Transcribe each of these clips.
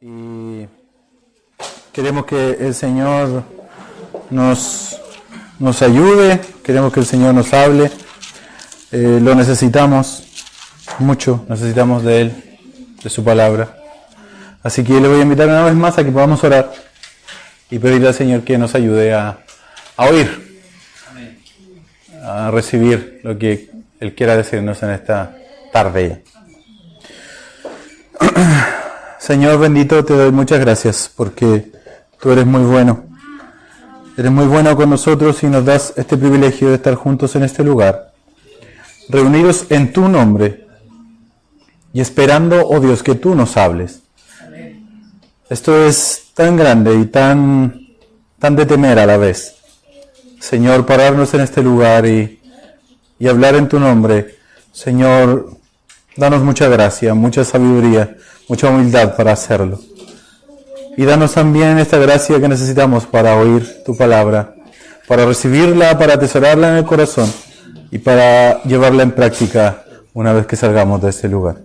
Y queremos que el Señor nos ayude, queremos que el Señor nos hable, lo necesitamos mucho, necesitamos de Él, de su palabra. Así que le voy a invitar una vez más a que podamos orar y pedirle al Señor que nos ayude a oír, a recibir lo que Él quiera decirnos en esta tarde. Señor bendito, te doy muchas gracias porque tú eres muy bueno. Eres muy bueno con nosotros y nos das este privilegio de estar juntos en este lugar, reunidos en tu nombre y esperando, oh Dios, que tú nos hables. Esto es tan grande y tan de temer a la vez. Señor, pararnos en este lugar y hablar en tu nombre. Señor, danos mucha gracia, mucha sabiduría, mucha humildad para hacerlo. Y danos también esta gracia que necesitamos para oír tu palabra, para recibirla, para atesorarla en el corazón y para llevarla en práctica una vez que salgamos de este lugar.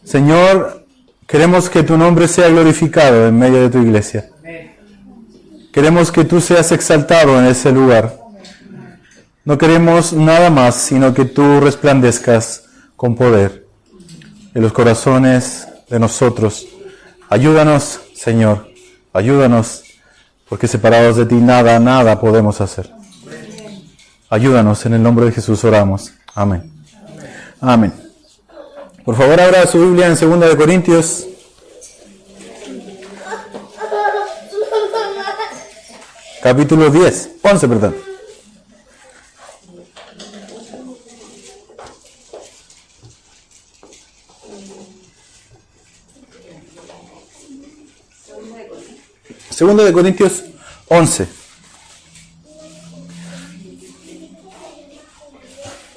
Señor, queremos que tu nombre sea glorificado en medio de tu iglesia. Queremos que tú seas exaltado en ese lugar. No queremos nada más, sino que tú resplandezcas con poder en los corazones de nosotros. Ayúdanos, Señor, ayúdanos, porque separados de ti nada podemos hacer. Ayúdanos, en el nombre de Jesús oramos. Amén. Amén. Por favor, abra su Biblia en 2 de Corintios. Capítulo 11, perdón. Segundo de Corintios 11.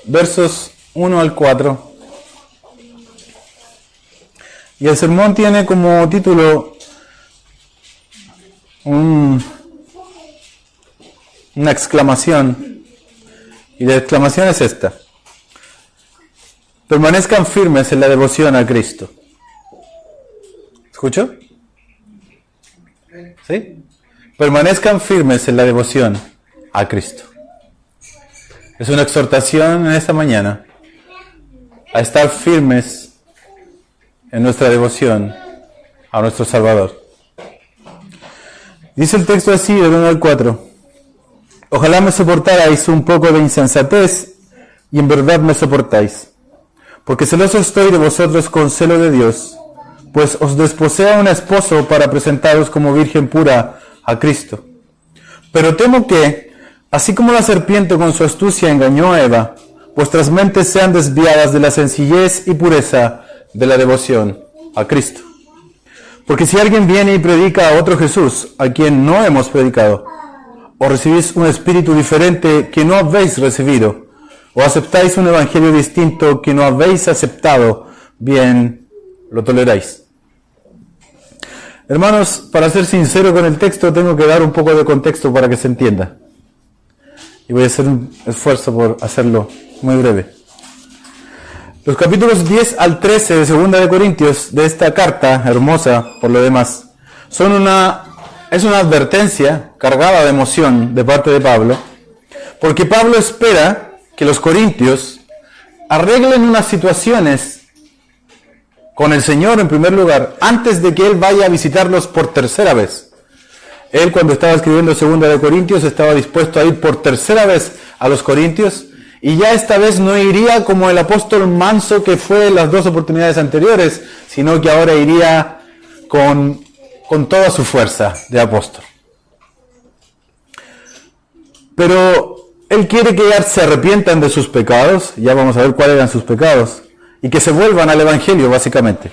Versos 1 al 4. Y el sermón tiene como título una exclamación. Y la exclamación es esta: permanezcan firmes en la devoción a Cristo. ¿Escuchó? ¿Sí? Permanezcan firmes en la devoción a Cristo. Es una exhortación en esta mañana a estar firmes en nuestra devoción a nuestro Salvador. Dice el texto así, del 1 al 4. Ojalá me soportarais un poco de insensatez, y en verdad me soportáis. Porque celoso estoy de vosotros con celo de Dios, pues os desposé a un esposo para presentaros como virgen pura a Cristo. Pero temo que, así como la serpiente con su astucia engañó a Eva, vuestras mentes sean desviadas de la sencillez y pureza de la devoción a Cristo. Porque si alguien viene y predica a otro Jesús, a quien no hemos predicado, o recibís un espíritu diferente que no habéis recibido, o aceptáis un evangelio distinto que no habéis aceptado, bien lo toleráis. Hermanos, para ser sincero con el texto, tengo que dar un poco de contexto para que se entienda. Y voy a hacer un esfuerzo por hacerlo muy breve. Los capítulos 10 al 13 de 2 de Corintios, de esta carta, hermosa por lo demás, es una advertencia cargada de emoción de parte de Pablo, porque Pablo espera que los corintios arreglen unas situaciones con el Señor en primer lugar, antes de que Él vaya a visitarlos por tercera vez. Él, cuando estaba escribiendo 2 de Corintios, estaba dispuesto a ir por tercera vez a los corintios, y ya esta vez no iría como el apóstol manso que fue en las 2 oportunidades anteriores, sino que ahora iría con toda su fuerza de apóstol. Pero Él quiere que ya se arrepientan de sus pecados, ya vamos a ver cuáles eran sus pecados, y que se vuelvan al Evangelio, básicamente.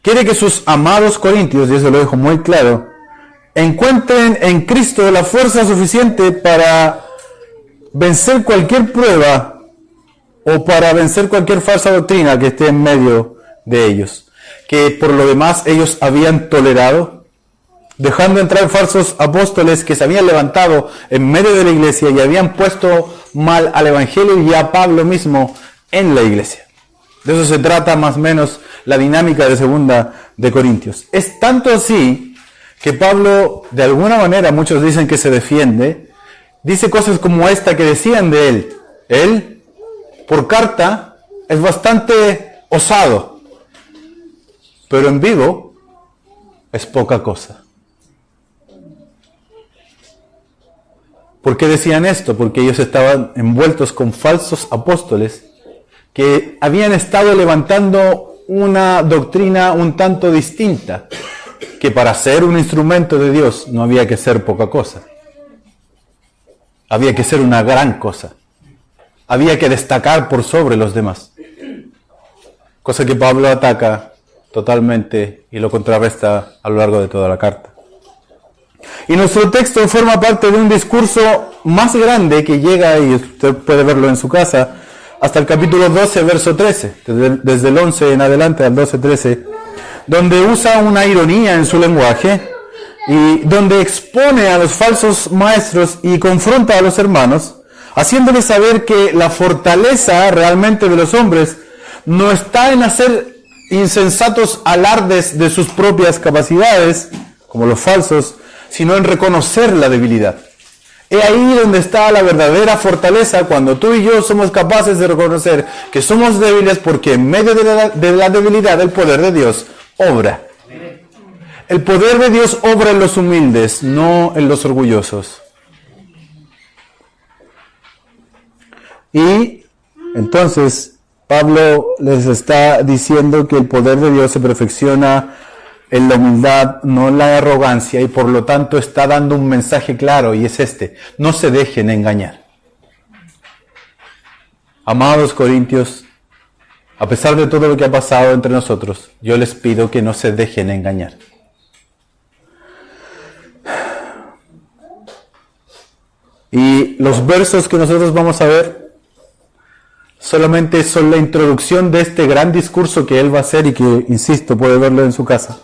Quiere que sus amados corintios, y eso lo dejo muy claro, encuentren en Cristo la fuerza suficiente para vencer cualquier prueba o para vencer cualquier falsa doctrina que esté en medio de ellos, que por lo demás ellos habían tolerado, dejando entrar falsos apóstoles que se habían levantado en medio de la iglesia y habían puesto mal al Evangelio y a Pablo mismo en la iglesia. De eso se trata más o menos la dinámica de segunda de Corintios. Es tanto así que Pablo, de alguna manera, muchos dicen que se defiende, dice cosas como esta que decían de él. Él, por carta, es bastante osado, pero en vivo es poca cosa. ¿Por qué decían esto? Porque ellos estaban envueltos con falsos apóstoles que habían estado levantando una doctrina un tanto distinta, que para ser un instrumento de Dios no había que ser poca cosa. Había que ser una gran cosa. Había que destacar por sobre los demás. Cosa que Pablo ataca totalmente y lo contrarresta a lo largo de toda la carta. Y nuestro texto forma parte de un discurso más grande que llega, y usted puede verlo en su casa, hasta el capítulo 12, verso 13, desde el 11 en adelante al 12, 13, donde usa una ironía en su lenguaje y donde expone a los falsos maestros y confronta a los hermanos, haciéndoles saber que la fortaleza realmente de los hombres no está en hacer insensatos alardes de sus propias capacidades, como los falsos, sino en reconocer la debilidad. He ahí donde está la verdadera fortaleza, cuando tú y yo somos capaces de reconocer que somos débiles, porque en medio de la debilidad el poder de Dios obra. El poder de Dios obra en los humildes, no en los orgullosos. Y entonces Pablo les está diciendo que el poder de Dios se perfecciona en la humildad, no en la arrogancia, y por lo tanto está dando un mensaje claro, y es este: no se dejen engañar. Amados corintios, a pesar de todo lo que ha pasado entre nosotros, yo les pido que no se dejen engañar. Y los versos que nosotros vamos a ver solamente son la introducción de este gran discurso que él va a hacer y que, insisto, puede verlo en su casa.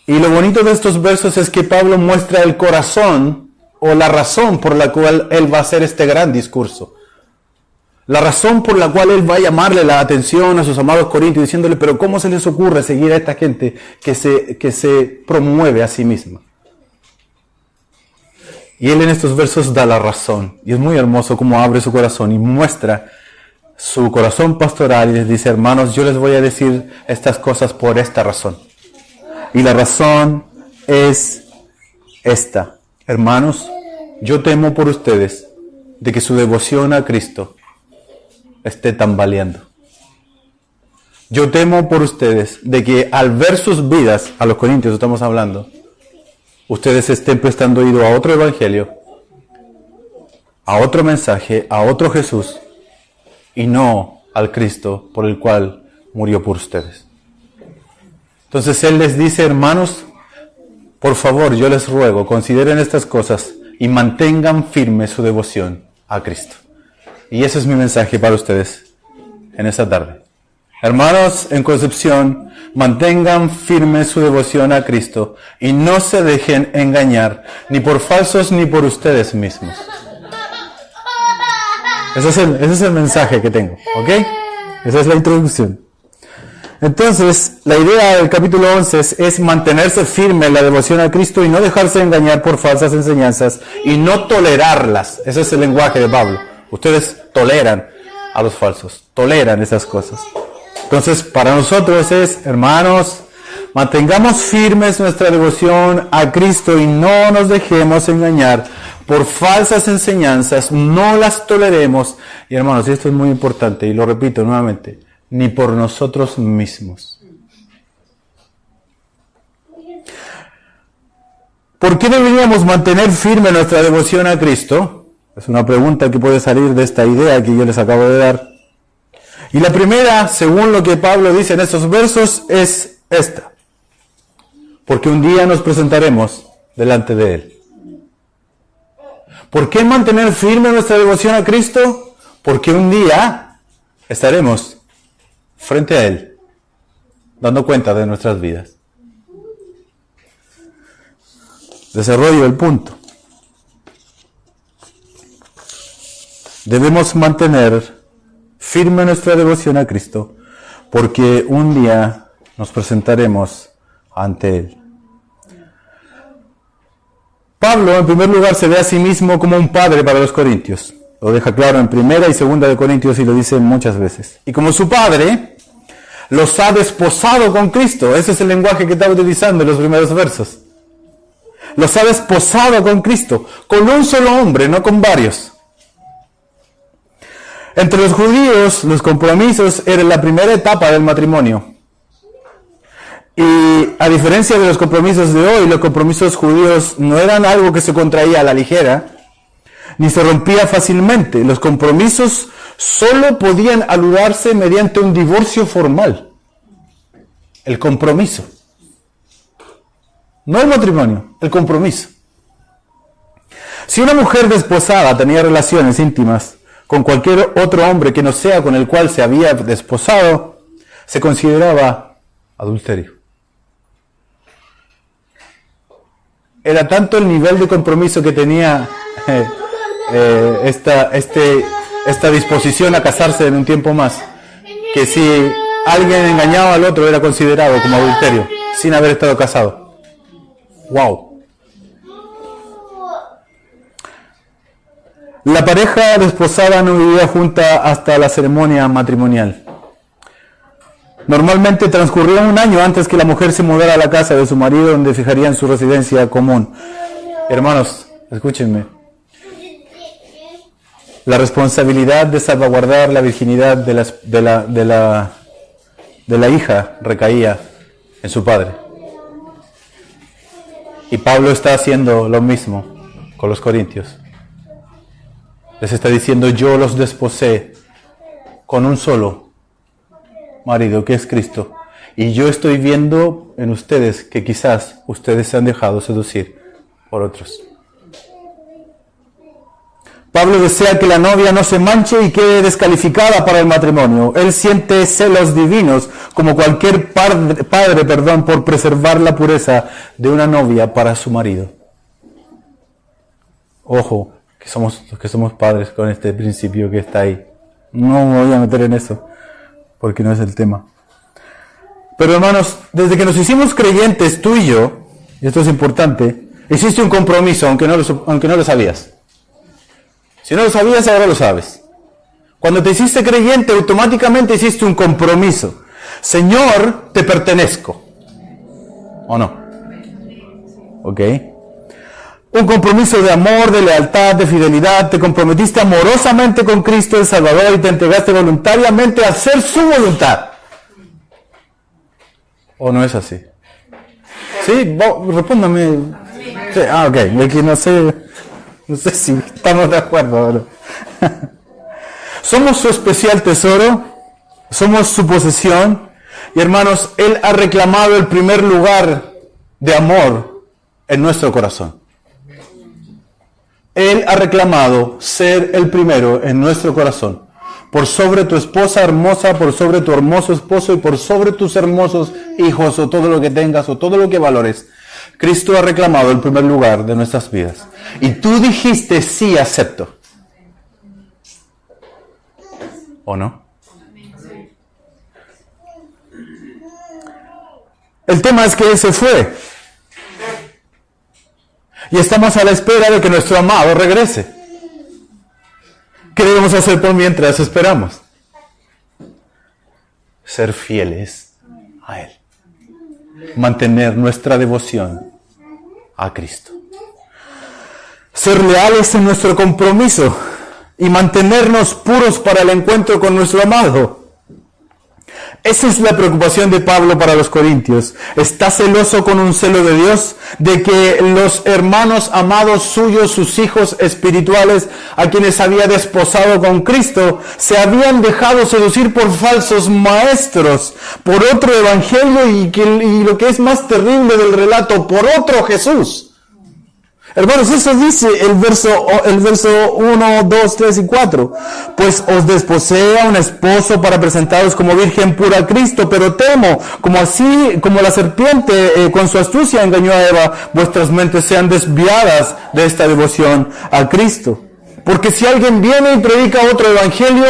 Y lo bonito de estos versos es que Pablo muestra el corazón o la razón por la cual él va a hacer este gran discurso. La razón por la cual él va a llamarle la atención a sus amados corintios diciéndole: pero ¿cómo se les ocurre seguir a esta gente que se promueve a sí misma? Y él en estos versos da la razón. Y es muy hermoso cómo abre su corazón y muestra su corazón pastoral y les dice: hermanos, yo les voy a decir estas cosas por esta razón. Y la razón es esta: hermanos, yo temo por ustedes de que su devoción a Cristo esté tambaleando. Yo temo por ustedes de que al ver sus vidas, a los corintios estamos hablando, ustedes estén prestando oído a otro evangelio, a otro mensaje, a otro Jesús, y no al Cristo por el cual murió por ustedes. Entonces él les dice: hermanos, por favor, yo les ruego, consideren estas cosas y mantengan firme su devoción a Cristo. Y ese es mi mensaje para ustedes en esta tarde. Hermanos, en Concepción, mantengan firme su devoción a Cristo y no se dejen engañar, ni por falsos ni por ustedes mismos. Ese es el mensaje que tengo, ¿ok? Esa es la introducción. Entonces, la idea del capítulo 11 es mantenerse firme en la devoción a Cristo y no dejarse engañar por falsas enseñanzas y no tolerarlas. Ese es el lenguaje de Pablo. Ustedes toleran a los falsos, toleran esas cosas. Entonces, para nosotros es: hermanos, mantengamos firmes nuestra devoción a Cristo y no nos dejemos engañar por falsas enseñanzas, no las toleremos. Y hermanos, esto es muy importante y lo repito nuevamente: ni por nosotros mismos. ¿Por qué deberíamos mantener firme nuestra devoción a Cristo? Es una pregunta que puede salir de esta idea que yo les acabo de dar. Y la primera, según lo que Pablo dice en estos versos, es esta: porque un día nos presentaremos delante de Él. ¿Por qué mantener firme nuestra devoción a Cristo? Porque un día estaremos frente a Él, dando cuenta de nuestras vidas. Desarrollo el punto. Debemos mantener firme nuestra devoción a Cristo, porque un día nos presentaremos ante Él. Pablo, en primer lugar, se ve a sí mismo como un padre para los corintios. Lo deja claro en 1 y 2 de Corintios y lo dice muchas veces. Y como su padre, los ha desposado con Cristo. Ese es el lenguaje que está utilizando en los primeros versos. Los ha desposado con Cristo, con un solo hombre, no con varios. Entre los judíos, los compromisos eran la primera etapa del matrimonio. Y a diferencia de los compromisos de hoy, los compromisos judíos no eran algo que se contraía a la ligera, ni se rompía fácilmente. Los compromisos solo podían anularse mediante un divorcio formal. El compromiso. No el matrimonio, el compromiso. Si una mujer desposada tenía relaciones íntimas con cualquier otro hombre que no sea con el cual se había desposado, se consideraba adulterio. Era tanto el nivel de compromiso que tenía esta disposición a casarse en un tiempo más, que si alguien engañaba al otro era considerado como adulterio, sin haber estado casado. ¡Wow! La pareja desposada no vivía junta hasta la ceremonia matrimonial. Normalmente transcurría un año antes que la mujer se mudara a la casa de su marido, donde fijarían su residencia común. Hermanos, escúchenme. La responsabilidad de salvaguardar la virginidad de la hija recaía en su padre. Y Pablo está haciendo lo mismo con los corintios. Les está diciendo, yo los desposé con un solo marido, que es Cristo. Y yo estoy viendo en ustedes que quizás ustedes se han dejado seducir por otros. Pablo desea que la novia no se manche y quede descalificada para el matrimonio. Él siente celos divinos, como cualquier padre, por preservar la pureza de una novia para su marido. Ojo, que somos padres con este principio que está ahí. No me voy a meter en eso, porque no es el tema. Pero hermanos, desde que nos hicimos creyentes, tú y yo, y esto es importante, hiciste un compromiso, aunque no lo sabías. Si no lo sabías, ahora lo sabes. Cuando te hiciste creyente, automáticamente hiciste un compromiso. Señor, te pertenezco. ¿O no? ¿Ok? Un compromiso de amor, de lealtad, de fidelidad. Te comprometiste amorosamente con Cristo el Salvador y te entregaste voluntariamente a hacer su voluntad. ¿O no es así? ¿Sí? Respóndame. Sí. Ok. Aquí no sé si estamos de acuerdo. Somos su especial tesoro, somos su posesión, y hermanos, Él ha reclamado el primer lugar de amor en nuestro corazón. Él ha reclamado ser el primero en nuestro corazón, por sobre tu esposa hermosa, por sobre tu hermoso esposo y por sobre tus hermosos hijos o todo lo que tengas o todo lo que valores. Cristo ha reclamado el primer lugar de nuestras vidas. Y tú dijiste, sí, acepto. ¿O no? El tema es que Él se fue. Y estamos a la espera de que nuestro amado regrese. ¿Qué debemos hacer por mientras esperamos? Ser fieles a Él. Mantener nuestra devoción a Cristo. Ser leales en nuestro compromiso y mantenernos puros para el encuentro con nuestro amado. Esa es la preocupación de Pablo para los corintios. Está celoso con un celo de Dios de que los hermanos amados suyos, sus hijos espirituales, a quienes había desposado con Cristo, se habían dejado seducir por falsos maestros, por otro evangelio y lo que es más terrible del relato, por otro Jesús. Hermanos, eso dice el verso 1, 2, 3 y 4. Pues os desposé a un esposo para presentaros como virgen pura a Cristo, pero temo, como la serpiente con su astucia engañó a Eva, vuestras mentes sean desviadas de esta devoción a Cristo. Porque si alguien viene y predica otro evangelio,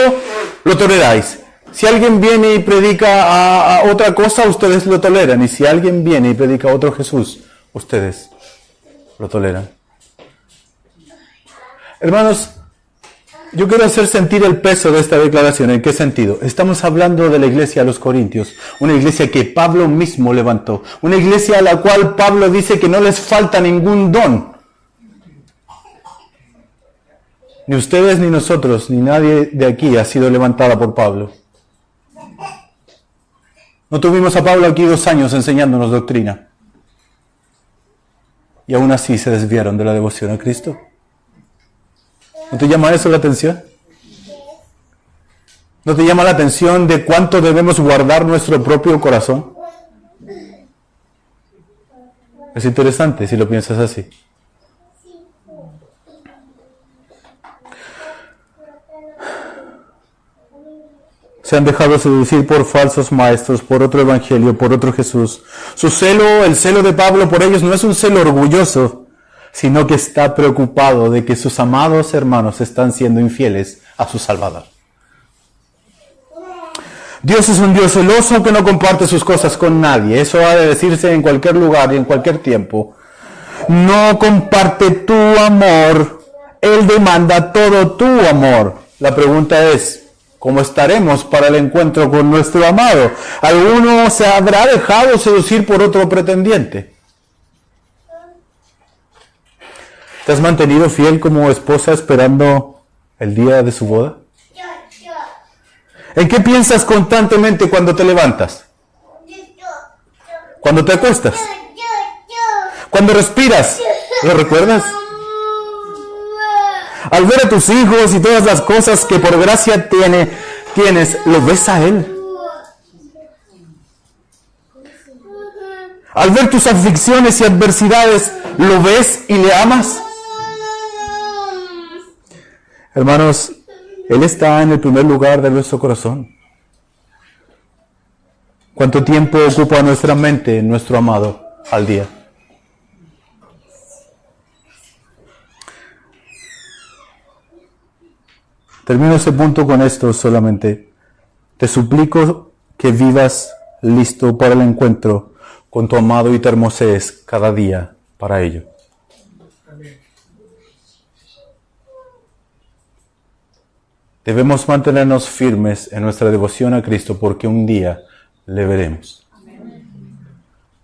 lo toleráis. Si alguien viene y predica a otra cosa, ustedes lo toleran. Y si alguien viene y predica a otro Jesús, ustedes lo toleran. Hermanos, yo quiero hacer sentir el peso de esta declaración. ¿En qué sentido? Estamos hablando de la iglesia de los Corintios, una iglesia que Pablo mismo levantó, una iglesia a la cual Pablo dice que no les falta ningún don. Ni ustedes, ni nosotros, ni nadie de aquí ha sido levantada por Pablo. No tuvimos a Pablo aquí 2 años enseñándonos doctrina. Y aún así se desviaron de la devoción a Cristo. ¿No te llama eso la atención? ¿No te llama la atención de cuánto debemos guardar nuestro propio corazón? Es interesante si lo piensas así. Se han dejado seducir por falsos maestros, por otro evangelio, por otro Jesús. Su celo, el celo de Pablo por ellos no es un celo orgulloso, sino que está preocupado de que sus amados hermanos están siendo infieles a su Salvador. Dios es un Dios celoso que no comparte sus cosas con nadie. Eso ha de decirse en cualquier lugar y en cualquier tiempo. No comparte tu amor. Él demanda todo tu amor. La pregunta es, ¿cómo estaremos para el encuentro con nuestro amado? ¿Alguno se habrá dejado seducir por otro pretendiente? ¿Te has mantenido fiel como esposa esperando el día de su boda? ¿En qué piensas constantemente cuando te levantas? ¿Cuando te acuestas? ¿Cuando respiras? ¿Lo recuerdas? Al ver a tus hijos y todas las cosas que por gracia tienes, ¿lo ves a Él? Al ver tus aflicciones y adversidades, ¿lo ves y le amas? Hermanos, Él está en el primer lugar de nuestro corazón. ¿Cuánto tiempo ocupa nuestra mente nuestro amado al día? Termino ese punto con esto solamente. Te suplico que vivas listo para el encuentro con tu amado y te hermosees cada día para ello. Debemos mantenernos firmes en nuestra devoción a Cristo porque un día le veremos.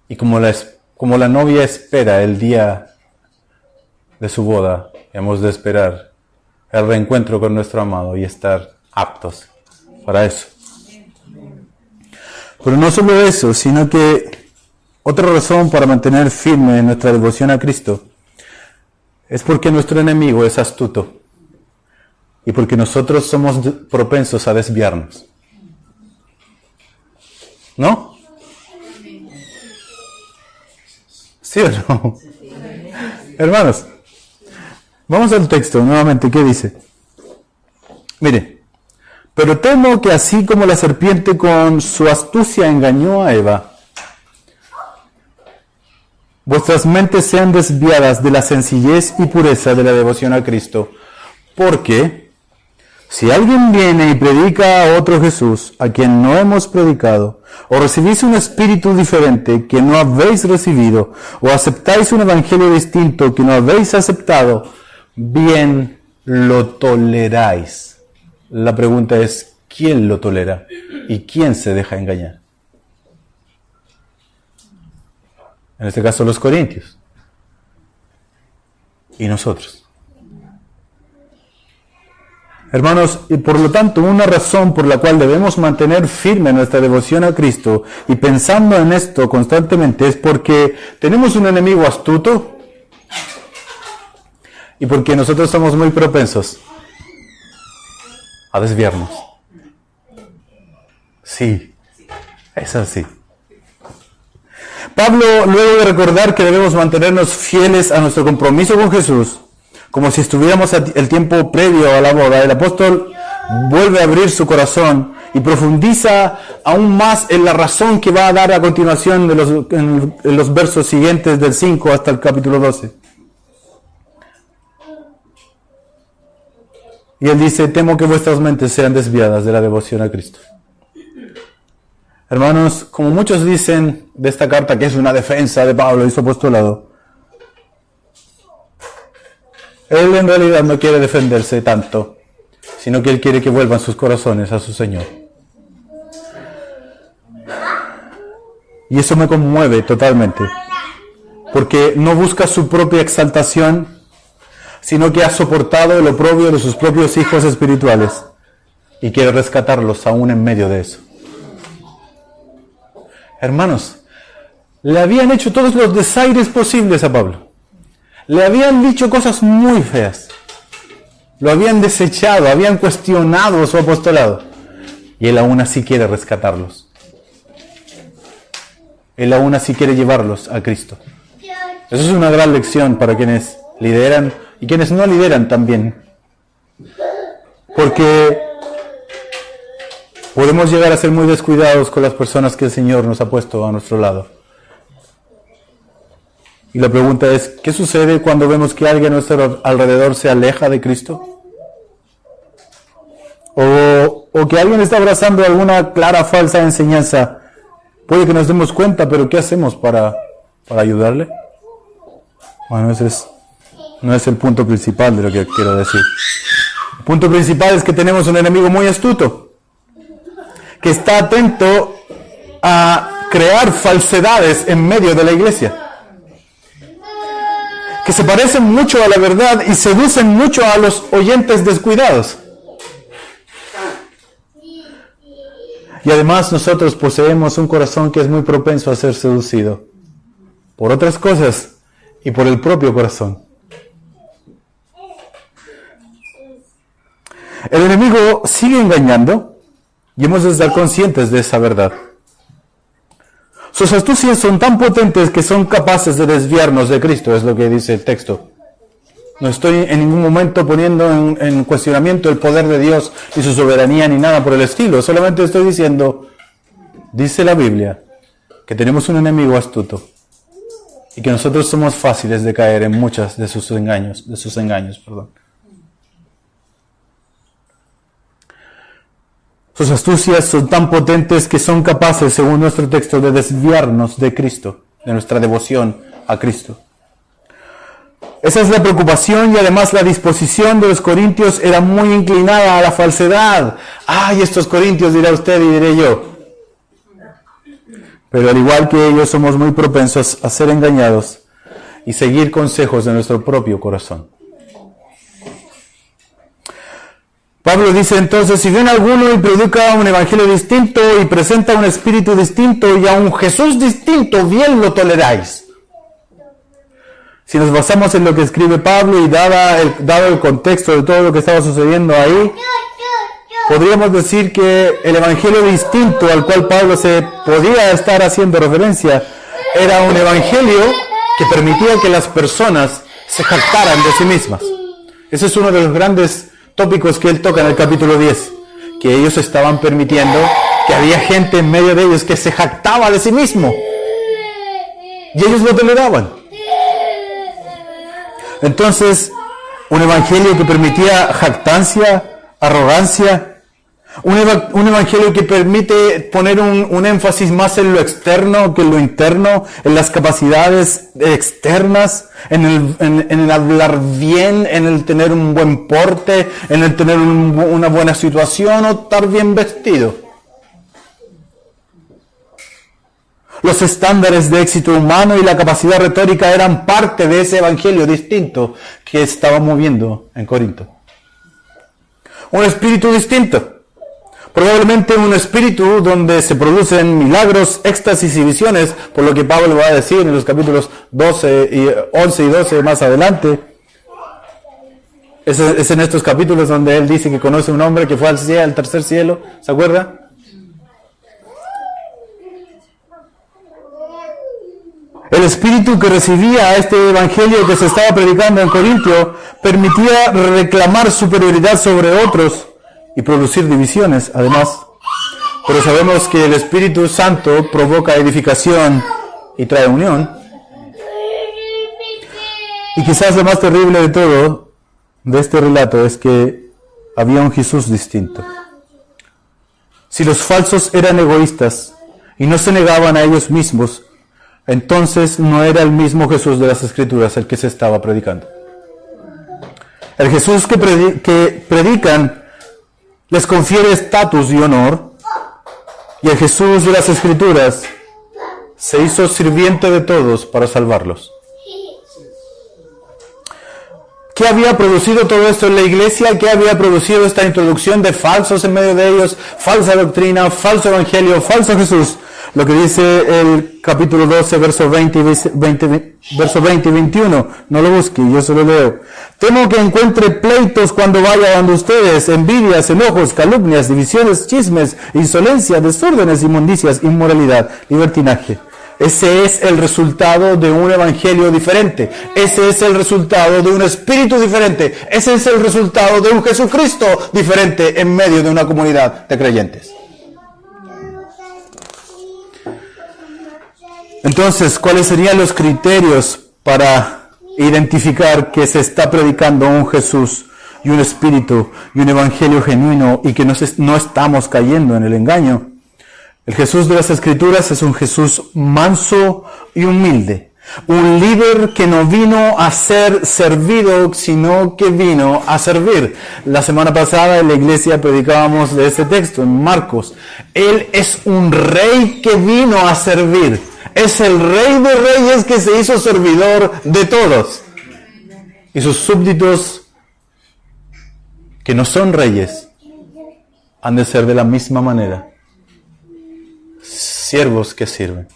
Y como la novia espera el día de su boda, hemos de esperar el reencuentro con nuestro amado y estar aptos para eso. Pero no solo eso, sino que otra razón para mantener firme nuestra devoción a Cristo es porque nuestro enemigo es astuto. Y porque nosotros somos propensos a desviarnos. ¿No? ¿Sí o no? Hermanos, vamos al texto nuevamente. ¿Qué dice? Mire, pero temo que así como la serpiente con su astucia engañó a Eva, vuestras mentes sean desviadas de la sencillez y pureza de la devoción a Cristo. Porque si alguien viene y predica a otro Jesús, a quien no hemos predicado, o recibís un espíritu diferente que no habéis recibido, o aceptáis un evangelio distinto que no habéis aceptado, bien lo toleráis. La pregunta es, ¿quién lo tolera? ¿Y quién se deja engañar? En este caso los corintios. Y nosotros. Hermanos, y por lo tanto una razón por la cual debemos mantener firme nuestra devoción a Cristo y pensando en esto constantemente es porque tenemos un enemigo astuto y porque nosotros somos muy propensos a desviarnos. Sí, es así. Pablo, luego de recordar que debemos mantenernos fieles a nuestro compromiso con Jesús, como si estuviéramos el tiempo previo a la boda, el apóstol vuelve a abrir su corazón y profundiza aún más en la razón que va a dar a continuación en los versos siguientes del 5 hasta el capítulo 12. Y él dice, temo que vuestras mentes sean desviadas de la devoción a Cristo. Hermanos, como muchos dicen de esta carta que es una defensa de Pablo y su apostolado, él en realidad no quiere defenderse tanto, sino que él quiere que vuelvan sus corazones a su Señor. Y eso me conmueve totalmente, porque no busca su propia exaltación, sino que ha soportado el oprobio de sus propios hijos espirituales y quiere rescatarlos aún en medio de eso. Hermanos, le habían hecho todos los desaires posibles a Pablo. Le habían dicho cosas muy feas. Lo habían desechado, habían cuestionado su apostolado. Y él aún así quiere rescatarlos. Él aún así quiere llevarlos a Cristo. Eso es una gran lección para quienes lideran y quienes no lideran también. Porque podemos llegar a ser muy descuidados con las personas que el Señor nos ha puesto a nuestro lado. Y la pregunta es, ¿qué sucede cuando vemos que alguien a nuestro alrededor se aleja de Cristo? O que alguien está abrazando alguna clara falsa enseñanza. Puede que nos demos cuenta, pero ¿qué hacemos para ayudarle? Bueno, ese no es el punto principal de lo que quiero decir. El punto principal es que tenemos un enemigo muy astuto, que está atento a crear falsedades en medio de la iglesia, que se parecen mucho a la verdad y seducen mucho a los oyentes descuidados. Y además nosotros poseemos un corazón que es muy propenso a ser seducido por otras cosas y por el propio corazón. El enemigo sigue engañando y hemos de estar conscientes de esa verdad. Sus astucias son tan potentes que son capaces de desviarnos de Cristo, es lo que dice el texto. No estoy en ningún momento poniendo en cuestionamiento el poder de Dios y su soberanía ni nada por el estilo. Solamente estoy diciendo, dice la Biblia, que tenemos un enemigo astuto y que nosotros somos fáciles de caer en muchas de sus engaños. Sus astucias son tan potentes que son capaces, según nuestro texto, de desviarnos de Cristo, de nuestra devoción a Cristo. Esa es la preocupación y además la disposición de los corintios era muy inclinada a la falsedad. ¡Ay, estos corintios!, dirá usted y diré yo. Pero al igual que ellos somos muy propensos a ser engañados y seguir consejos de nuestro propio corazón. Pablo dice entonces, si viene alguno y predica un evangelio distinto y presenta un espíritu distinto y a un Jesús distinto, bien lo toleráis. Si nos basamos en lo que escribe Pablo y dado el contexto de todo lo que estaba sucediendo ahí, podríamos decir que el evangelio distinto al cual Pablo se podía estar haciendo referencia era un evangelio que permitía que las personas se jactaran de sí mismas. Ese es uno de los grandes tópicos que él toca en el capítulo 10, que ellos estaban permitiendo que había gente en medio de ellos que se jactaba de sí mismo y ellos lo toleraban. Entonces, un evangelio que permitía jactancia, arrogancia, un evangelio que permite poner un énfasis más en lo externo que en lo interno, en las capacidades externas, en el hablar bien, en el tener un buen porte, en el tener una buena situación o estar bien vestido. Los estándares de éxito humano y la capacidad retórica eran parte de ese evangelio distinto que estaba moviendo en Corinto. Un espíritu distinto. Probablemente un espíritu donde se producen milagros, éxtasis y visiones, por lo que Pablo va a decir en los capítulos 11 y 12 más adelante. Es en estos capítulos donde él dice que conoce un hombre que fue al tercer cielo, ¿se acuerda? El espíritu que recibía este evangelio que se estaba predicando en Corintio permitía reclamar superioridad sobre otros y producir divisiones, además. Pero sabemos que el Espíritu Santo provoca edificación y trae unión. Y quizás lo más terrible de todo, de este relato, es que había un Jesús distinto. Si los falsos eran egoístas y no se negaban a ellos mismos, entonces no era el mismo Jesús de las Escrituras el que se estaba predicando. El Jesús que predican les confiere estatus y honor, y el Jesús de las Escrituras se hizo sirviente de todos para salvarlos. ¿Qué había producido todo esto en la iglesia? ¿Qué había producido esta introducción de falsos en medio de ellos? Falsa doctrina, falso evangelio, falso Jesús. Lo que dice el capítulo 12, verso 20 y 21. No lo busque, yo se lo leo. Temo que encuentre pleitos cuando vaya donde ustedes, envidias, enojos, calumnias, divisiones, chismes, insolencia, desórdenes, inmundicias, inmoralidad, libertinaje. Ese es el resultado de un evangelio diferente. Ese es el resultado de un espíritu diferente. Ese es el resultado de un Jesucristo diferente en medio de una comunidad de creyentes. Entonces, ¿cuáles serían los criterios para identificar que se está predicando un Jesús y un espíritu y un evangelio genuino y que no estamos cayendo en el engaño? El Jesús de las Escrituras es un Jesús manso y humilde. Un líder que no vino a ser servido, sino que vino a servir. La semana pasada en la iglesia predicábamos de ese texto en Marcos. Él es un rey que vino a servir. Es el rey de reyes que se hizo servidor de todos. Y sus súbditos, que no son reyes, han de ser de la misma manera. Siervos que sirven.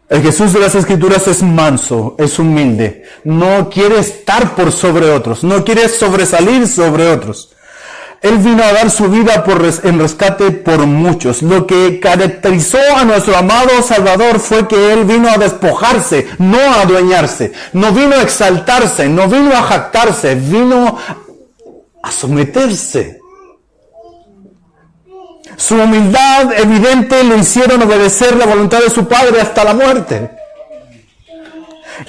El Jesús de las Escrituras es manso, es humilde. No quiere estar por sobre otros. No quiere sobresalir sobre otros. Él vino a dar su vida en rescate por muchos. Lo que caracterizó a nuestro amado Salvador fue que Él vino a despojarse, no a adueñarse. No vino a exaltarse, no vino a jactarse, vino a someterse. Su humildad evidente lo hicieron obedecer la voluntad de su Padre hasta la muerte.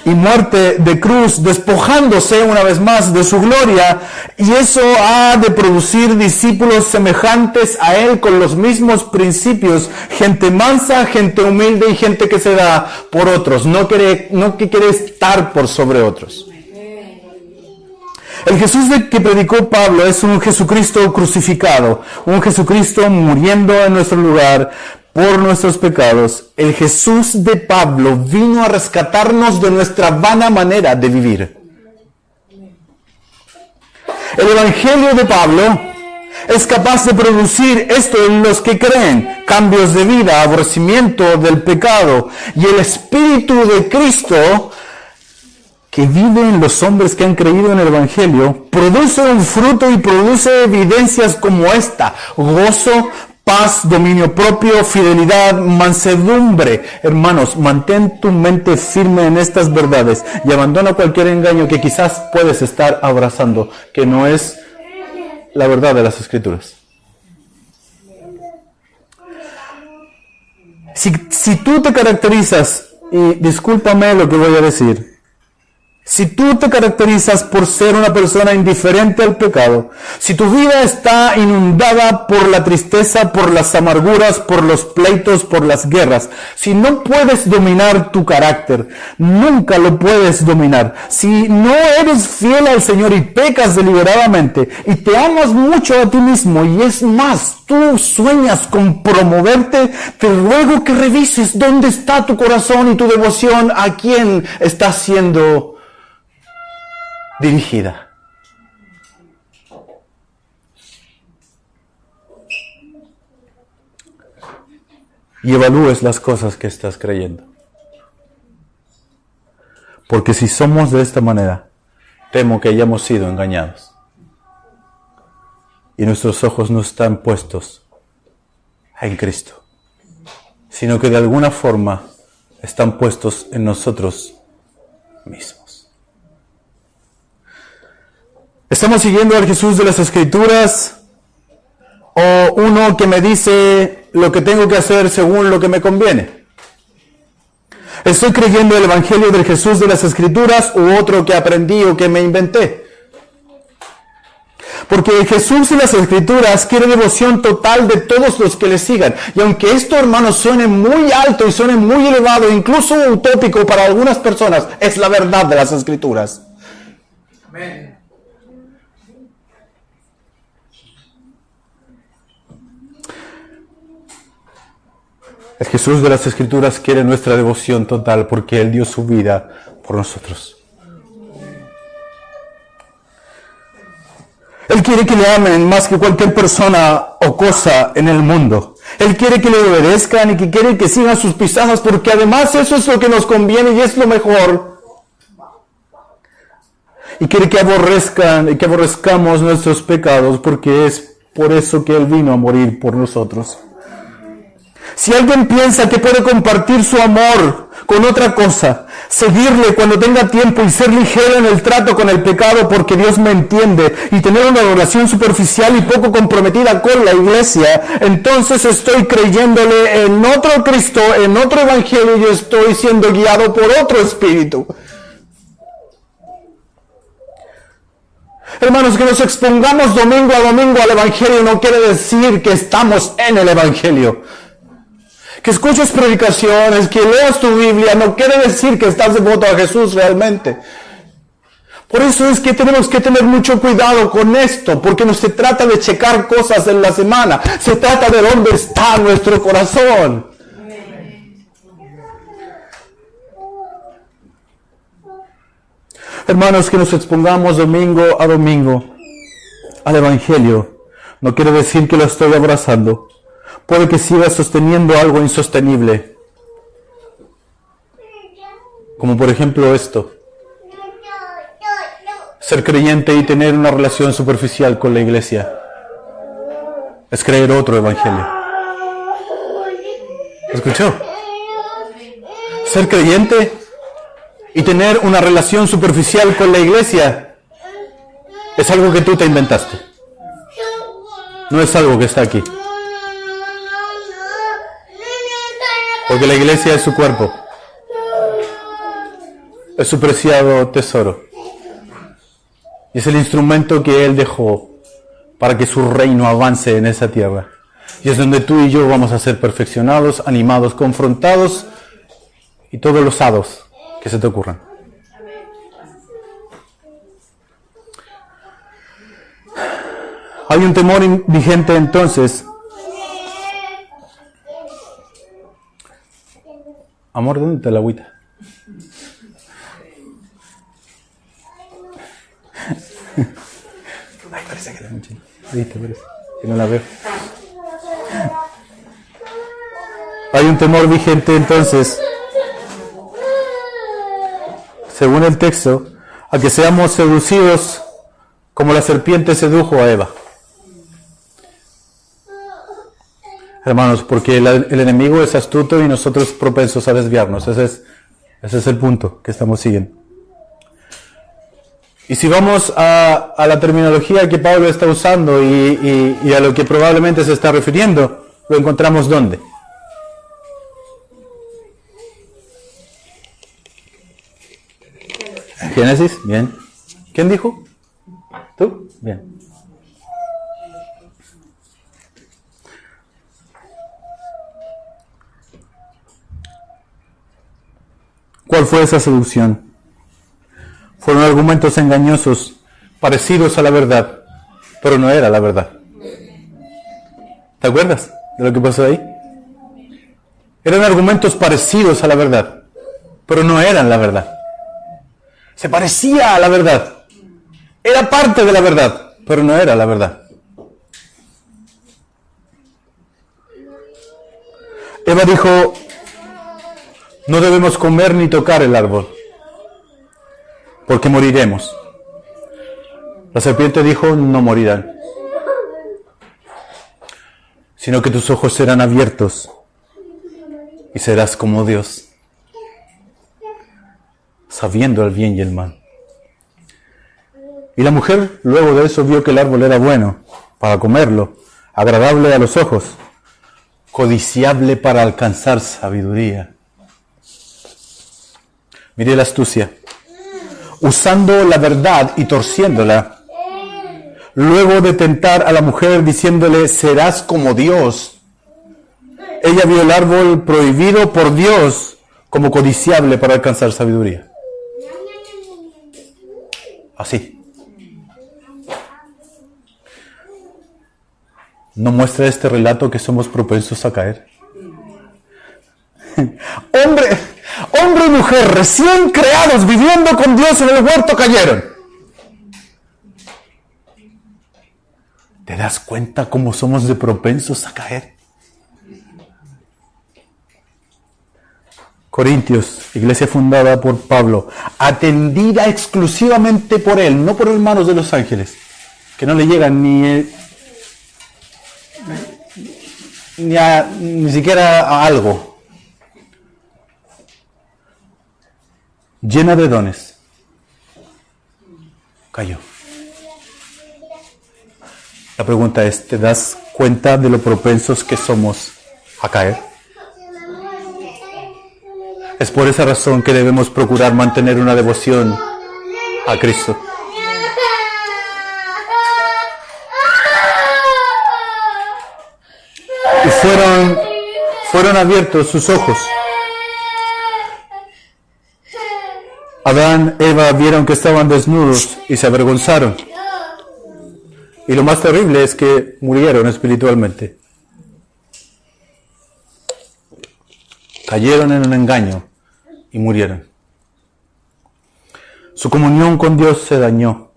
Y muerte de cruz, despojándose una vez más de su gloria. Y eso ha de producir discípulos semejantes a Él con los mismos principios. Gente mansa, gente humilde y gente que se da por otros. No que quiere estar por sobre otros. El Jesús que predicó Pablo es un Jesucristo crucificado, un Jesucristo muriendo en nuestro lugar por nuestros pecados. El Jesús de Pablo vino a rescatarnos de nuestra vana manera de vivir. El Evangelio de Pablo es capaz de producir esto en los que creen: cambios de vida, aborrecimiento del pecado, y el Espíritu de Cristo que vive en los hombres que han creído en el Evangelio, produce un fruto y produce evidencias como esta: gozo, paz, dominio propio, fidelidad, mansedumbre. Hermanos, mantén tu mente firme en estas verdades y abandona cualquier engaño que quizás puedes estar abrazando, que no es la verdad de las Escrituras. Si tú te caracterizas, y discúlpame lo que voy a decir, si tú te caracterizas por ser una persona indiferente al pecado, si tu vida está inundada por la tristeza, por las amarguras, por los pleitos, por las guerras, si no puedes dominar tu carácter, nunca lo puedes dominar, si no eres fiel al Señor y pecas deliberadamente y te amas mucho a ti mismo, y es más, tú sueñas con promoverte, te ruego que revises dónde está tu corazón y tu devoción, a quién está siendo dirigida. Y evalúes las cosas que estás creyendo. Porque si somos de esta manera, temo que hayamos sido engañados. Y nuestros ojos no están puestos en Cristo, sino que de alguna forma están puestos en nosotros mismos. ¿Estamos siguiendo al Jesús de las Escrituras o uno que me dice lo que tengo que hacer según lo que me conviene? ¿Estoy creyendo el Evangelio del Jesús de las Escrituras u otro que aprendí o que me inventé? Porque Jesús y las Escrituras quieren devoción total de todos los que le sigan. Y aunque esto, hermanos, suene muy alto y suene muy elevado, incluso utópico para algunas personas, es la verdad de las Escrituras. Amén. El Jesús de las Escrituras quiere nuestra devoción total porque Él dio su vida por nosotros. Él quiere que le amen más que cualquier persona o cosa en el mundo. Él quiere que le obedezcan y que quiere que sigan sus pisadas porque además eso es lo que nos conviene y es lo mejor. Y quiere que aborrezcan y que aborrezcamos nuestros pecados porque es por eso que Él vino a morir por nosotros. Si alguien piensa que puede compartir su amor con otra cosa, seguirle cuando tenga tiempo y ser ligero en el trato con el pecado porque Dios me entiende y tener una relación superficial y poco comprometida con la iglesia, entonces estoy creyéndole en otro Cristo, en otro evangelio y yo estoy siendo guiado por otro espíritu. Hermanos, que nos expongamos domingo a domingo al evangelio no quiere decir que estamos en el evangelio. Que escuches predicaciones, que leas tu Biblia, no quiere decir que estás devoto a Jesús realmente. Por eso es que tenemos que tener mucho cuidado con esto, porque no se trata de checar cosas en la semana, se trata de dónde está nuestro corazón. Hermanos, que nos expongamos domingo a domingo al Evangelio, no quiere decir que lo estoy abrazando. Puede que siga sosteniendo algo insostenible. Como por ejemplo esto. Ser creyente y tener una relación superficial con la iglesia es creer otro evangelio. ¿Escuchó? Ser creyente y tener una relación superficial con la iglesia es algo que tú te inventaste. No es algo que está aquí. Porque la iglesia es su cuerpo. Es su preciado tesoro. Y es el instrumento que Él dejó para que su reino avance en esa tierra. Y es donde tú y yo vamos a ser perfeccionados, animados, confrontados y todos los hados que se te ocurran. Hay un temor vigente entonces. Amor, ¿dónde está la agüita? Ay, parece que la mucho. ¿Viste? Parece que no la veo. Hay un temor vigente entonces, según el texto, a que seamos seducidos como la serpiente sedujo a Eva. Hermanos, porque el enemigo es astuto y nosotros propensos a desviarnos. Ese es el punto que estamos siguiendo. Y si vamos a la terminología que Pablo está usando y a lo que probablemente se está refiriendo, lo encontramos ¿dónde? Génesis, bien. ¿Quién dijo? ¿Tú? Bien. ¿Cuál fue esa seducción? Fueron argumentos engañosos, parecidos a la verdad, pero no era la verdad. ¿Te acuerdas de lo que pasó ahí? Eran argumentos parecidos a la verdad, pero no eran la verdad. Se parecía a la verdad. Era parte de la verdad, pero no era la verdad. Eva dijo: no debemos comer ni tocar el árbol, porque moriremos. La serpiente dijo: no morirán, sino que tus ojos serán abiertos y serás como Dios, sabiendo el bien y el mal. Y la mujer luego de eso vio que el árbol era bueno para comerlo, agradable a los ojos, codiciable para alcanzar sabiduría. Mire la astucia. Usando la verdad y torciéndola, luego de tentar a la mujer diciéndole, serás como Dios, ella vio el árbol prohibido por Dios como codiciable para alcanzar sabiduría. Así. ¿No muestra este relato que somos propensos a caer? Hombre y mujer recién creados viviendo con Dios en el huerto cayeron. ¿Te das cuenta cómo somos de propensos a caer? Corintios, iglesia fundada por Pablo, atendida exclusivamente por él, no por hermanos de los ángeles, que no le llegan ni siquiera a algo. Llena de dones. Cayó. La pregunta es, ¿te das cuenta de lo propensos que somos a caer? Es por esa razón que debemos procurar mantener una devoción a Cristo. Y fueron abiertos sus ojos. Adán, Eva vieron que estaban desnudos y se avergonzaron. Y lo más terrible es que murieron espiritualmente. Cayeron en un engaño y murieron. Su comunión con Dios se dañó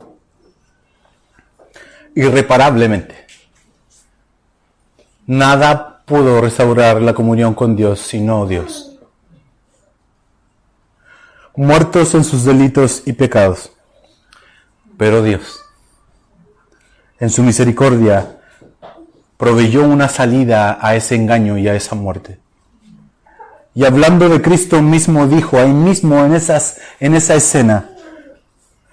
irreparablemente. Nada pudo restaurar la comunión con Dios sino Dios. Muertos en sus delitos y pecados. Pero Dios, en su misericordia, proveyó una salida a ese engaño y a esa muerte. Y hablando de Cristo mismo dijo, ahí mismo en esa escena,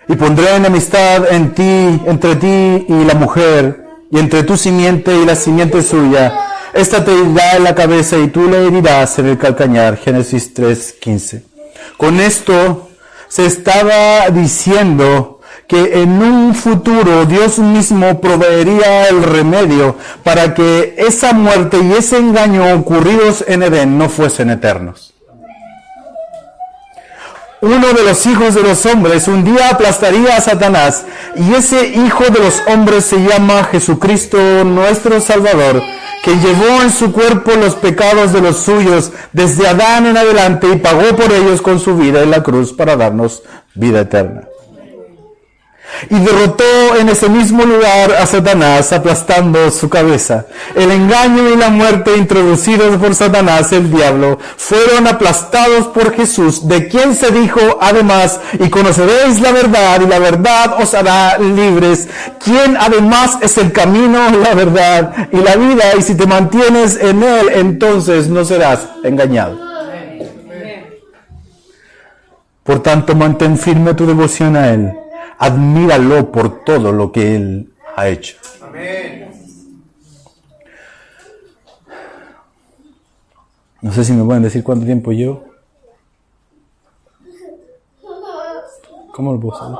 y pondré enemistad entre ti y la mujer, y entre tu simiente y la simiente suya. Esta te herirá en la cabeza y tú le herirás en el calcañar. Génesis 3:15. Con esto se estaba diciendo que en un futuro Dios mismo proveería el remedio para que esa muerte y ese engaño ocurridos en Edén no fuesen eternos. Uno de los hijos de los hombres un día aplastaría a Satanás, y ese hijo de los hombres se llama Jesucristo nuestro Salvador, que llevó en su cuerpo los pecados de los suyos desde Adán en adelante y pagó por ellos con su vida en la cruz para darnos vida eterna. Y derrotó en ese mismo lugar a Satanás, aplastando su cabeza. El engaño y la muerte introducidos por Satanás, el diablo, fueron aplastados por Jesús, de quien se dijo además, y conoceréis la verdad, y la verdad os hará libres, quien además es el camino, la verdad y la vida, y si te mantienes en él, entonces no serás engañado. Por tanto, mantén firme tu devoción a él. Admíralo por todo lo que él ha hecho. Amén. No sé si me pueden decir cuánto tiempo llevo. ¿Cómo lo puedo saber?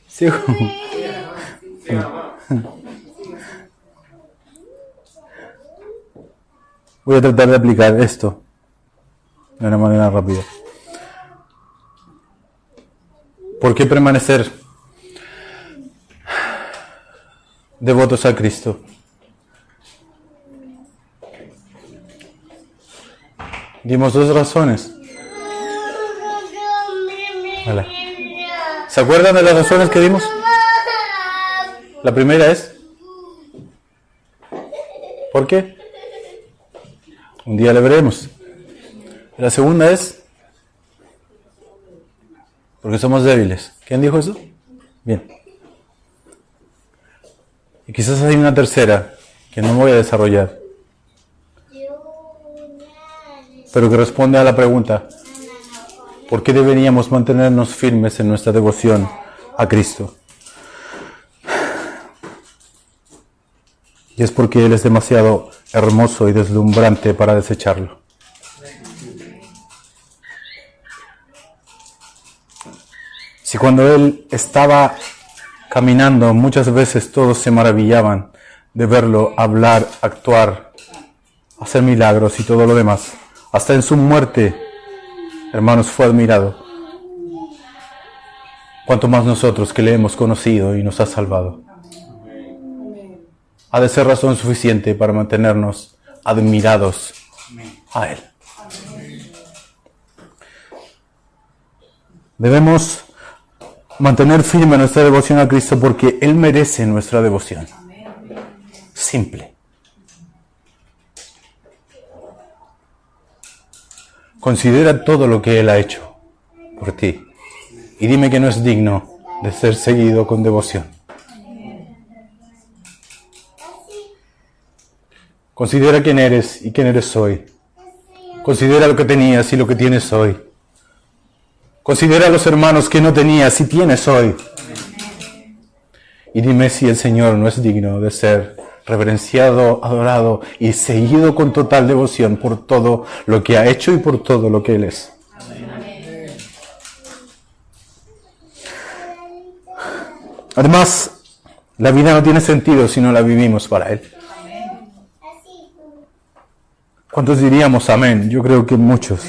¿Sigo? Voy a tratar de aplicar esto de una manera rápida. ¿Por qué permanecer devotos a Cristo? Dimos dos razones. Hola. ¿Se acuerdan de las razones que dimos? La primera es ¿por qué? Un día le veremos. La segunda es porque somos débiles. ¿Quién dijo eso? Bien. Y quizás hay una tercera que no voy a desarrollar, pero que responde a la pregunta: ¿por qué deberíamos mantenernos firmes en nuestra devoción a Cristo? Y es porque Él es demasiado hermoso y deslumbrante para desecharlo. Si cuando Él estaba caminando, muchas veces todos se maravillaban de verlo hablar, actuar, hacer milagros y todo lo demás. Hasta en su muerte, hermanos, fue admirado. Cuanto más nosotros que le hemos conocido y nos ha salvado. Ha de ser razón suficiente para mantenernos admirados a Él. Debemos mantener firme nuestra devoción a Cristo porque Él merece nuestra devoción. Simple. Considera todo lo que Él ha hecho por ti y dime que no es digno de ser seguido con devoción. Considera quién eres y quién eres hoy. Considera lo que tenías y lo que tienes hoy. Considera a los hermanos que no tenías y tienes hoy. Y dime si el Señor no es digno de ser reverenciado, adorado y seguido con total devoción por todo lo que ha hecho y por todo lo que Él es. Además, la vida no tiene sentido si no la vivimos para Él. ¿Cuántos diríamos amén? Yo creo que muchos.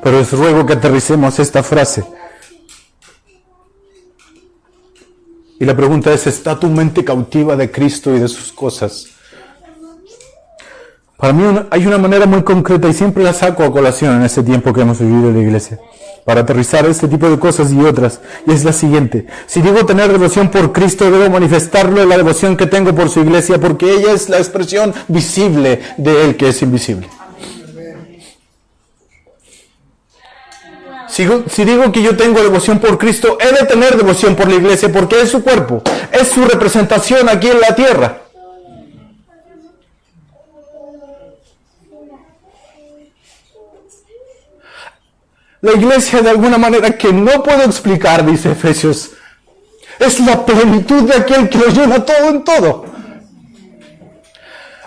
Pero les ruego que aterricemos esta frase. Y la pregunta es, ¿está tu mente cautiva de Cristo y de sus cosas? Para mí hay una manera muy concreta y siempre la saco a colación en este tiempo que hemos vivido en la iglesia, para aterrizar este tipo de cosas y otras. Y es la siguiente. Si digo tener devoción por Cristo, debo manifestarlo en la devoción que tengo por su iglesia, porque ella es la expresión visible de Él que es invisible. Si digo que yo tengo devoción por Cristo, he de tener devoción por la iglesia, porque es su cuerpo, es su representación aquí en la tierra. La iglesia, de alguna manera que no puedo explicar, dice Efesios, es la plenitud de aquel que lo llena todo en todo.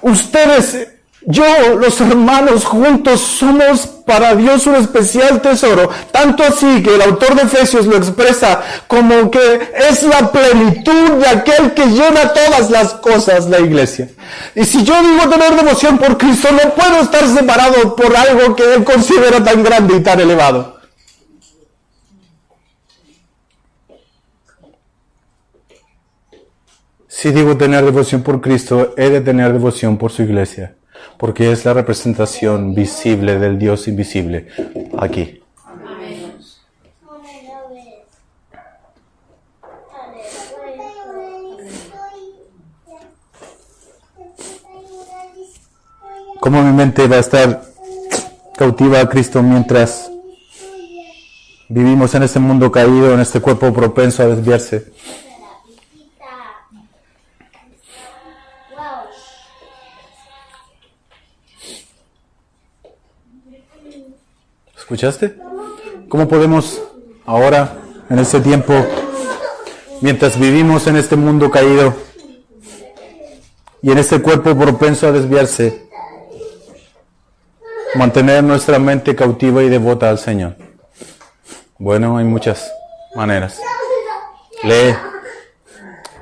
Ustedes, yo, los hermanos juntos somos para Dios un especial tesoro, tanto así que el autor de Efesios lo expresa como que es la plenitud de aquel que llena todas las cosas, la iglesia. Y si yo digo tener devoción por Cristo, no puedo estar separado por algo que Él considera tan grande y tan elevado. Si digo tener devoción por Cristo, he de tener devoción por su iglesia, porque es la representación visible del Dios invisible aquí. Amén. ¿Cómo mi mente va a estar cautiva a Cristo mientras vivimos en este mundo caído, en este cuerpo propenso a desviarse? ¿Escuchaste? ¿Cómo podemos ahora, en este tiempo, mientras vivimos en este mundo caído y en este cuerpo propenso a desviarse, mantener nuestra mente cautiva y devota al Señor? Bueno, hay muchas maneras. Lee,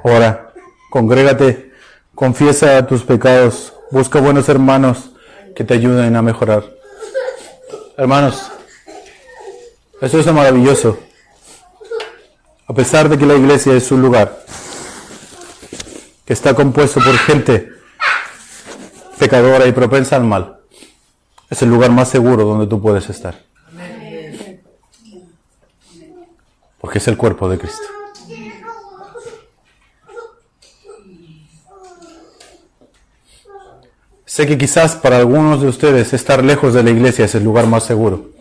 ora, congrégate, confiesa tus pecados, busca buenos hermanos que te ayuden a mejorar. Hermanos, eso es maravilloso. A pesar de que la iglesia es un lugar que está compuesto por gente pecadora y propensa al mal, es el lugar más seguro donde tú puedes estar. Porque es el cuerpo de Cristo. Sé que quizás para algunos de ustedes estar lejos de la iglesia es el lugar más seguro.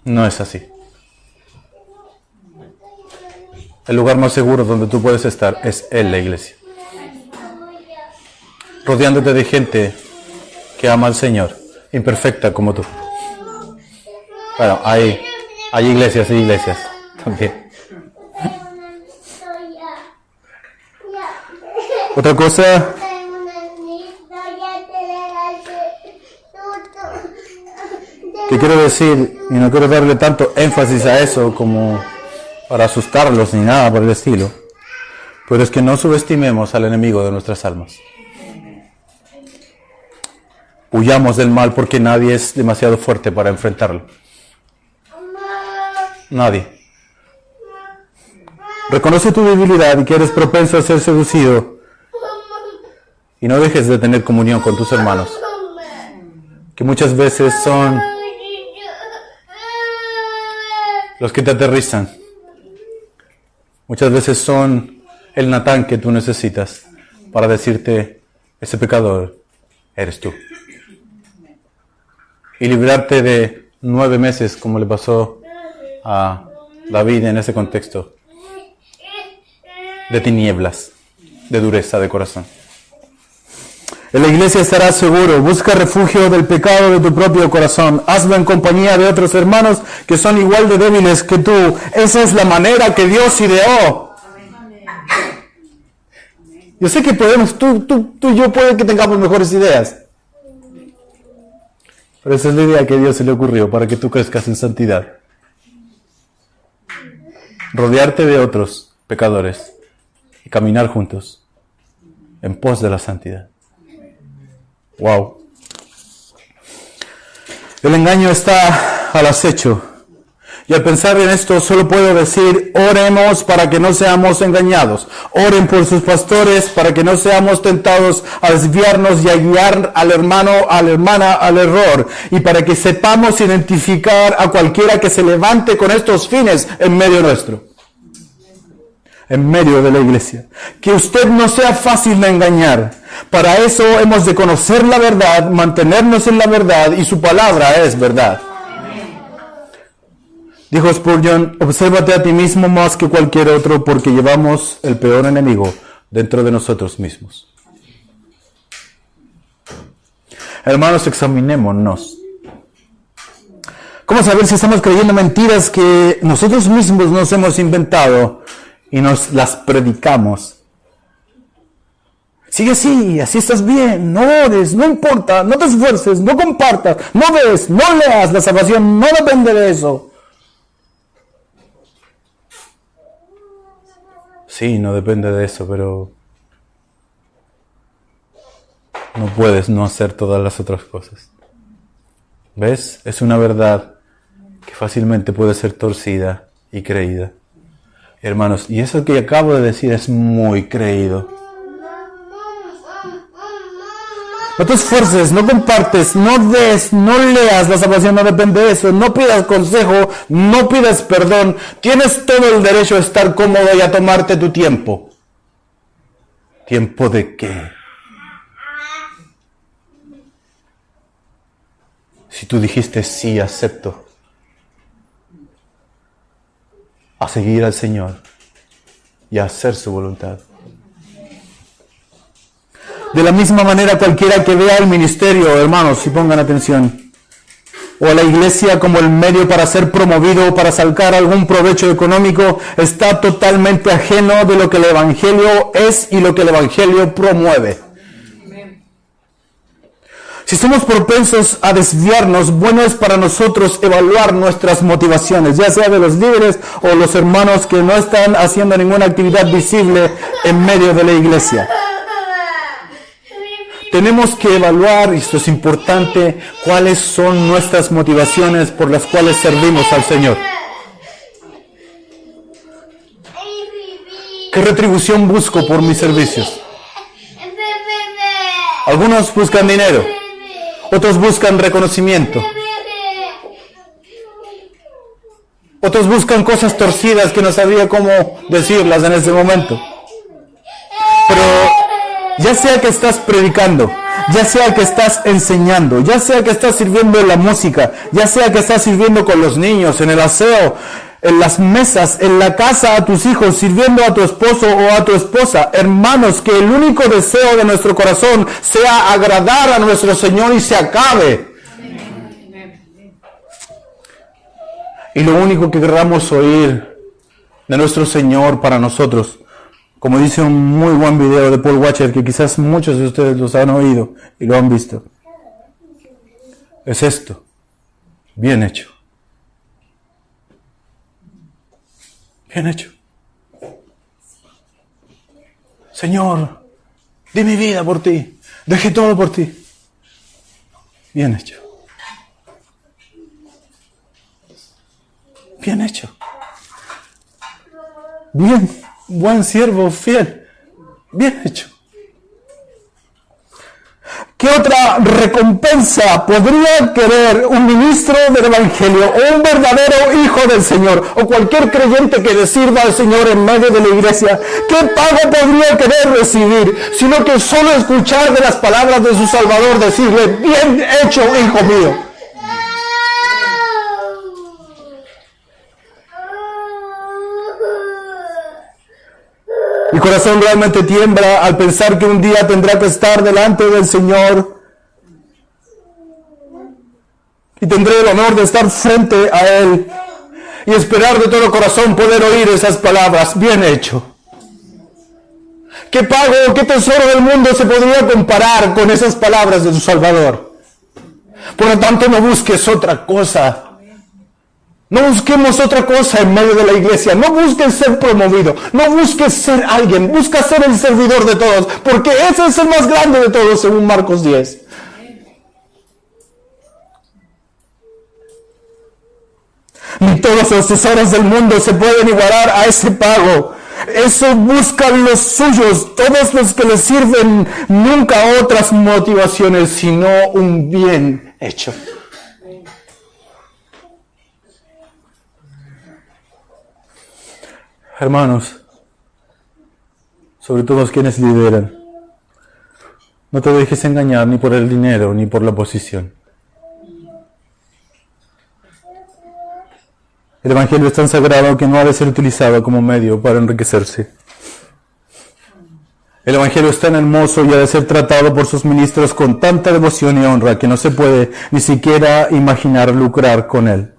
No es así. El lugar más seguro donde tú puedes estar es en la iglesia. Rodeándote de gente que ama al Señor, imperfecta como tú. Bueno, hay iglesias y iglesias también. Otra cosa que quiero decir, y no quiero darle tanto énfasis a eso como para asustarlos ni nada por el estilo, pero es que no subestimemos al enemigo de nuestras almas. Huyamos del mal porque nadie es demasiado fuerte para enfrentarlo. Nadie. Reconoce tu debilidad y que eres propenso a ser seducido. Y no dejes de tener comunión con tus hermanos, que muchas veces son los que te aterrizan. Muchas veces son el Natán que tú necesitas para decirte, ese pecador eres tú. Y librarte de 9 meses, como le pasó a David en ese contexto, de tinieblas, de dureza de corazón. En la iglesia estarás seguro. Busca refugio del pecado de tu propio corazón. Hazlo en compañía de otros hermanos que son igual de débiles que tú. Esa es la manera que Dios ideó. Yo sé que podemos, tú y yo puede que tengamos mejores ideas. Pero esa es la idea que a Dios se le ocurrió para que tú crezcas en santidad. Rodearte de otros pecadores y caminar juntos en pos de la santidad. Wow. El engaño está al acecho. Y al pensar en esto solo puedo decir, oremos para que no seamos engañados. Oren por sus pastores para que no seamos tentados a desviarnos y a guiar al hermano, a la hermana al error. Y para que sepamos identificar a cualquiera que se levante con estos fines en medio nuestro. En medio de la iglesia. Que usted no sea fácil de engañar. Para eso hemos de conocer la verdad, mantenernos en la verdad y su palabra es verdad. Dijo Spurgeon, obsérvate a ti mismo más que cualquier otro porque llevamos el peor enemigo dentro de nosotros mismos. Hermanos, examinémonos. ¿Cómo saber si estamos creyendo mentiras que nosotros mismos nos hemos inventado y nos las predicamos? Sigue así estás bien, no ores, no importa, no te esfuerces, no compartas, no ves, no leas, la salvación no depende de eso. Sí, no depende de eso, pero no puedes no hacer todas las otras cosas. ¿Ves? Es una verdad que fácilmente puede ser torcida y creída. Hermanos, y eso que acabo de decir es muy creído. No te esfuerces, no compartes, no des, no leas, la salvación no depende de eso, no pidas consejo, no pidas perdón, tienes todo el derecho a estar cómodo y a tomarte tu tiempo. ¿Tiempo de qué? Si tú dijiste sí, acepto a seguir al Señor y a hacer su voluntad. De la misma manera, cualquiera que vea el ministerio, hermanos, si pongan atención, o a la iglesia como el medio para ser promovido o para sacar algún provecho económico, está totalmente ajeno de lo que el Evangelio es y lo que el Evangelio promueve. Si somos propensos a desviarnos, bueno es para nosotros evaluar nuestras motivaciones, ya sea de los líderes o los hermanos que no están haciendo ninguna actividad visible en medio de la iglesia. Tenemos que evaluar, y esto es importante, cuáles son nuestras motivaciones por las cuales servimos al Señor. ¿Qué retribución busco por mis servicios? Algunos buscan dinero, otros buscan reconocimiento, otros buscan cosas torcidas que no sabía cómo decirlas en ese momento. Pero ya sea que estás predicando, ya sea que estás enseñando, ya sea que estás sirviendo en la música, ya sea que estás sirviendo con los niños, en el aseo, en las mesas, en la casa a tus hijos, sirviendo a tu esposo o a tu esposa, hermanos, que el único deseo de nuestro corazón sea agradar a nuestro Señor y se acabe. Y lo único que queramos oír de nuestro Señor para nosotros, como dice un muy buen video de Paul Washer, que quizás muchos de ustedes los han oído y lo han visto, es esto: bien hecho. Bien hecho. Señor, di mi vida por ti. Dejé todo por ti. Bien hecho. Bien hecho. Bien, buen siervo, fiel. Bien hecho. ¿Qué otra recompensa podría querer un ministro del Evangelio o un verdadero hijo del Señor o cualquier creyente que le sirva al Señor en medio de la iglesia? ¿Qué pago podría querer recibir sino que solo escuchar de las palabras de su Salvador decirle, bien hecho, hijo mío? Mi corazón realmente tiembla al pensar que un día tendrá que estar delante del Señor y tendré el honor de estar frente a Él y esperar de todo corazón poder oír esas palabras, bien hecho. ¿Qué pago, qué tesoro del mundo se podría comparar con esas palabras de tu Salvador? Por lo tanto, no busques otra cosa. No busquemos otra cosa en medio de la iglesia. No busques ser promovido. No busques ser alguien. Busca ser el servidor de todos. Porque ese es el más grande de todos, según Marcos 10. Ni todos los tesoros del mundo se pueden igualar a ese pago. Eso buscan los suyos. Todos los que les sirven nunca otras motivaciones, sino un bien hecho. Hermanos, sobre todo los quienes lideran, no te dejes engañar ni por el dinero ni por la posición. El Evangelio es tan sagrado que no ha de ser utilizado como medio para enriquecerse. El Evangelio es tan hermoso y ha de ser tratado por sus ministros con tanta devoción y honra que no se puede ni siquiera imaginar lucrar con él.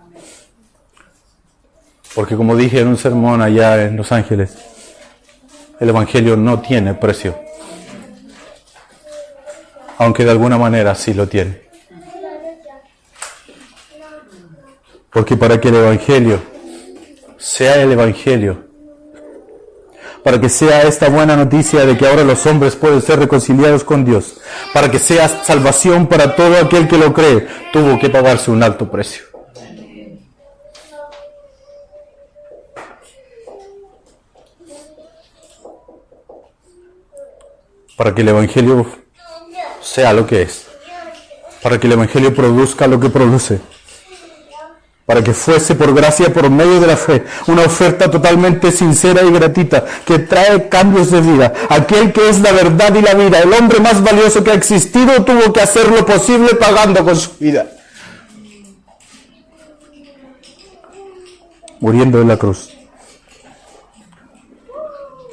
Porque como dije en un sermón allá en Los Ángeles, el Evangelio no tiene precio. Aunque de alguna manera sí lo tiene. Porque para que el Evangelio sea el Evangelio, para que sea esta buena noticia de que ahora los hombres pueden ser reconciliados con Dios, para que sea salvación para todo aquel que lo cree, tuvo que pagarse un alto precio. Para que el Evangelio sea lo que es, para que el Evangelio produzca lo que produce, para que fuese por gracia, por medio de la fe, una oferta totalmente sincera y gratuita, que trae cambios de vida. Aquel que es la verdad y la vida, el hombre más valioso que ha existido, tuvo que hacer lo posible pagando con su vida. Muriendo en la cruz.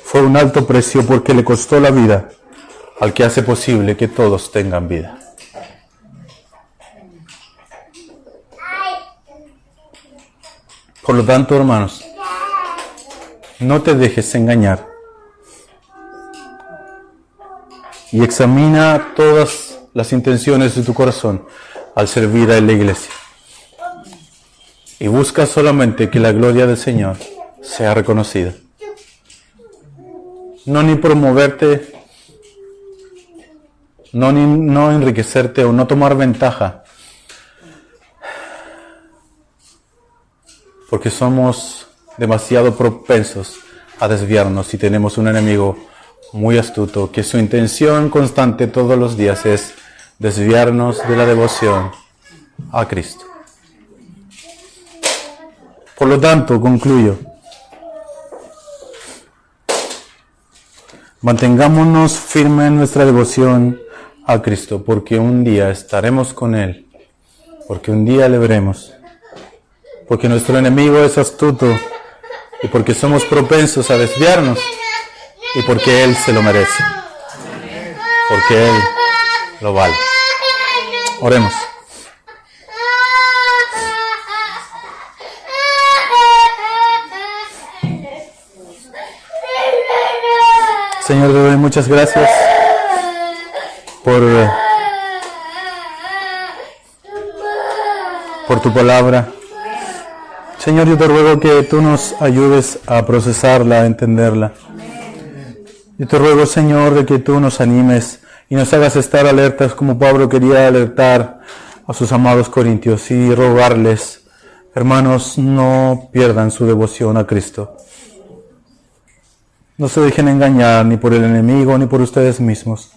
Fue un alto precio porque le costó la vida al que hace posible que todos tengan vida. Por lo tanto, hermanos, no te dejes engañar y examina todas las intenciones de tu corazón al servir a la iglesia. Y busca solamente que la gloria del Señor sea reconocida. No ni promoverte, no enriquecerte o no tomar ventaja. Porque somos demasiado propensos a desviarnos y tenemos un enemigo muy astuto que su intención constante todos los días es desviarnos de la devoción a Cristo. Por lo tanto, concluyo. Mantengámonos firmes en nuestra devoción a Cristo, porque un día estaremos con Él, porque un día le veremos. Porque nuestro enemigo es astuto y porque somos propensos a desviarnos y porque Él se lo merece. Porque Él lo vale. Oremos. Señor, te doy muchas gracias por tu palabra. Señor, yo te ruego que tú nos ayudes a procesarla, a entenderla. Yo te ruego, Señor, de que tú nos animes y nos hagas estar alertas como Pablo quería alertar a sus amados corintios y rogarles, hermanos, no pierdan su devoción a Cristo. No se dejen engañar ni por el enemigo ni por ustedes mismos.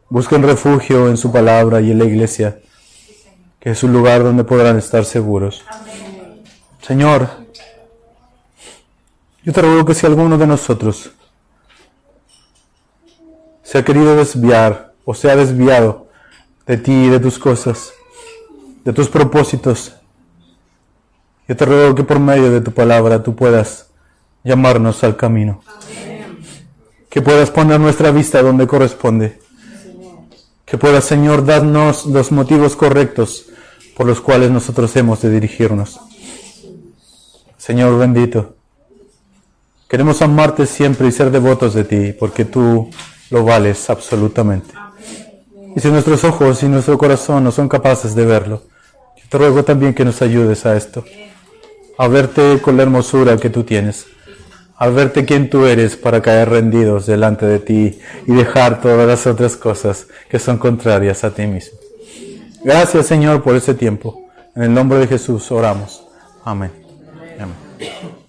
Busquen refugio en su palabra y en la iglesia, que es un lugar donde podrán estar seguros. Señor, yo te ruego que si alguno de nosotros se ha querido desviar o se ha desviado de ti y de tus cosas, de tus propósitos, yo te ruego que por medio de tu palabra tú puedas llamarnos al camino. Que puedas poner nuestra vista donde corresponde. Que puedas, Señor, darnos los motivos correctos por los cuales nosotros hemos de dirigirnos. Señor bendito, queremos amarte siempre y ser devotos de ti, porque tú lo vales absolutamente. Y si nuestros ojos y nuestro corazón no son capaces de verlo, yo te ruego también que nos ayudes a esto, a verte con la hermosura que tú tienes, a verte quién tú eres para caer rendidos delante de ti y dejar todas las otras cosas que son contrarias a ti mismo. Gracias, Señor, por ese tiempo. En el nombre de Jesús oramos. Amén. Amén.